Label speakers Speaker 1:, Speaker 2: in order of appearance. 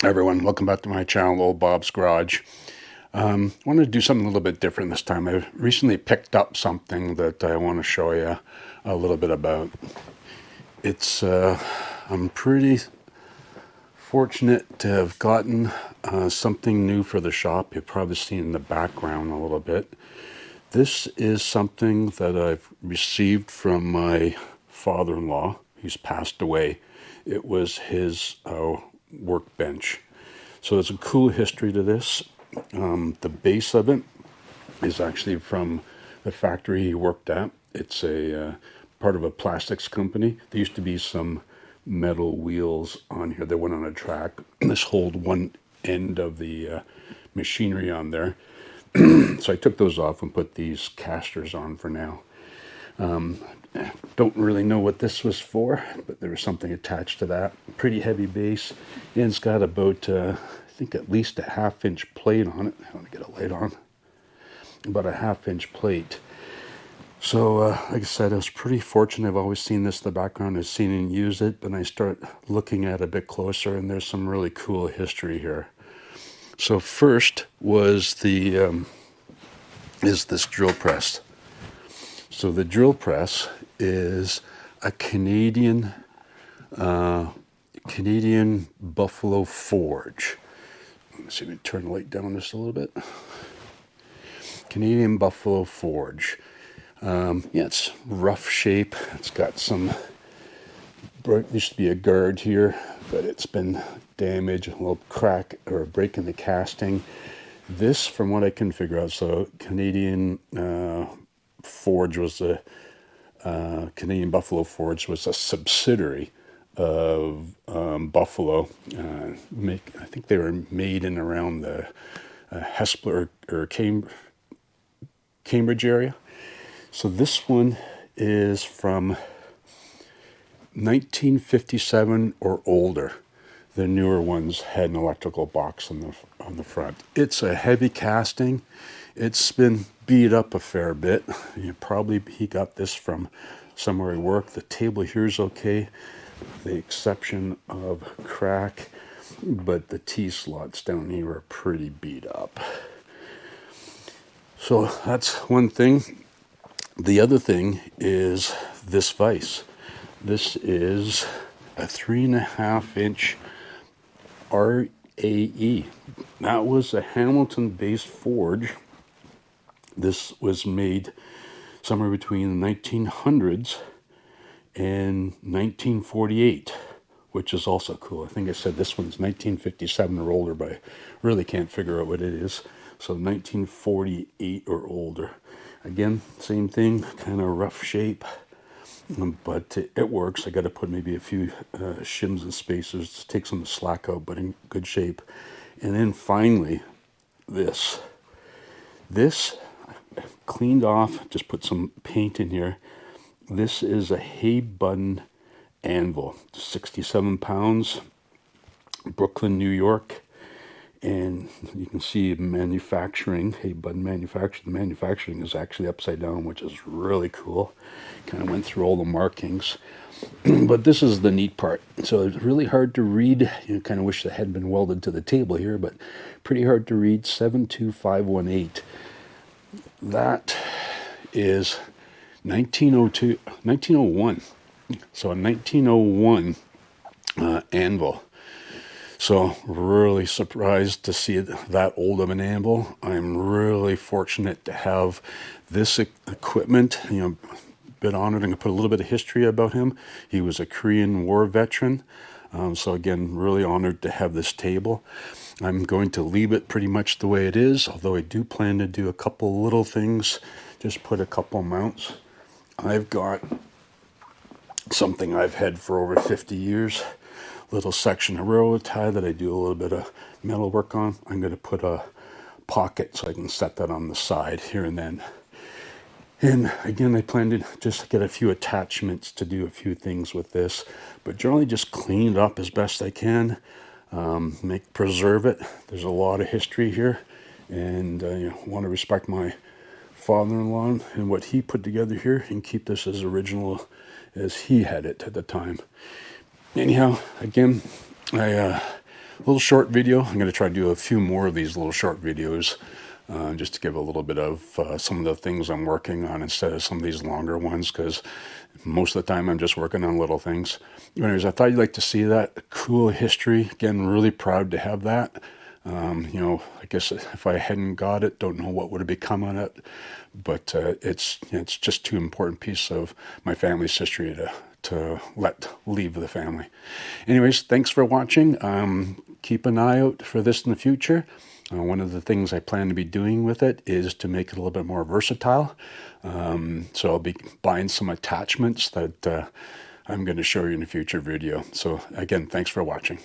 Speaker 1: Everyone, welcome back to my channel, Old Bob's Garage. I wanted to do something a little bit different this time. I recently picked up something that I want to show you a little bit about. I'm pretty fortunate to have gotten something new for the shop. You've probably seen in the background a little bit. This is something that I've received from my father-in-law. He's passed away. It was his workbench. So there's a cool history to this. The base of it is actually from the factory he worked at. It's a part of a plastics company. There used to be some metal wheels on here that went on a track. This hold one end of the machinery on there. So I took those off and put these casters on for now. Don't really know what this was for, but there was something attached to that. Pretty heavy base, and it's got about, I think, at least a half-inch plate on it. I want to get a light on. About a half-inch plate. So, like I said, I was pretty fortunate. I've always seen this in the background. I've seen him use it, and I start looking at it a bit closer, and there's some really cool history here. So first was is this drill press. So the drill press is a Canadian Buffalo Forge. Let's see if we turn the light down just a little bit. Canadian Buffalo Forge. Yeah, it's rough shape. It's got some, there used to be a guard here, but it's been damaged, a little crack or a break in the casting. This, from what I can figure out, so Canadian Forge was a Canadian Buffalo Forge was a subsidiary of Buffalo. I think they were made in around the Hespeler or Cambridge area. So this one is from 1957 or older. The newer ones had an electrical box on the front. It's a heavy casting. It's been beat up a fair bit. He got this from somewhere he worked. The table here is okay, the exception of crack, but the T-slots down here are pretty beat up. So that's one thing. The other thing is this vise. This is a 3.5-inch RAE. That was a Hamilton-based forge. This was made somewhere between the 1900s and 1948, which is also cool. I think I said this one's 1957 or older, but I really can't figure out what it is. So 1948 or older. Again, same thing, kind of rough shape, but it works. I got to put maybe a few shims and spacers to take some of the slack out, but in good shape. And then finally, this cleaned off, just put some paint in here. This is a hay button anvil, 67 pounds, Brooklyn, New York. And you can see manufacturing, hay button manufacturing. The manufacturing is actually upside down, which is really cool. Kind of went through all the markings. But this is the neat part. So it's really hard to read. You kind of wish that had been welded to the table here, but pretty hard to read. 72518. That is 1901. So a 1901 anvil. So really surprised to see that old of an anvil. I'm really fortunate to have this equipment. Bit honored. I'm going to put a little bit of history about him. He was a Korean War veteran. So again, really honored to have this table. I'm going to leave it pretty much the way it is, although I do plan to do a couple little things. Just put a couple mounts. I've got something I've had for over 50 years. Little section of railroad tie that I do a little bit of metal work on. I'm going to put a pocket so I can set that on the side here and then. And again, I plan to just get a few attachments to do a few things with this, but generally just clean it up as best I can. Preserve it. There's a lot of history here, and want to respect my father-in-law and what he put together here and keep this as original as he had it at the time. Anyhow, again, I little short video. I'm going to try to do a few more of these little short videos, just to give a little bit of some of the things I'm working on instead of some of these longer ones, because most of the time I'm just working on little things. Anyways, I thought you'd like to see that cool history. Again, really proud to have that. I guess if I hadn't got it, don't know what would have become on it, but it's just too important piece of my family's history to let leave the family. Anyways, thanks for watching. Keep an eye out for this in the future. One of the things I plan to be doing with it is to make it a little bit more versatile. So I'll be buying some attachments that I'm going to show you in a future video. So again, thanks for watching.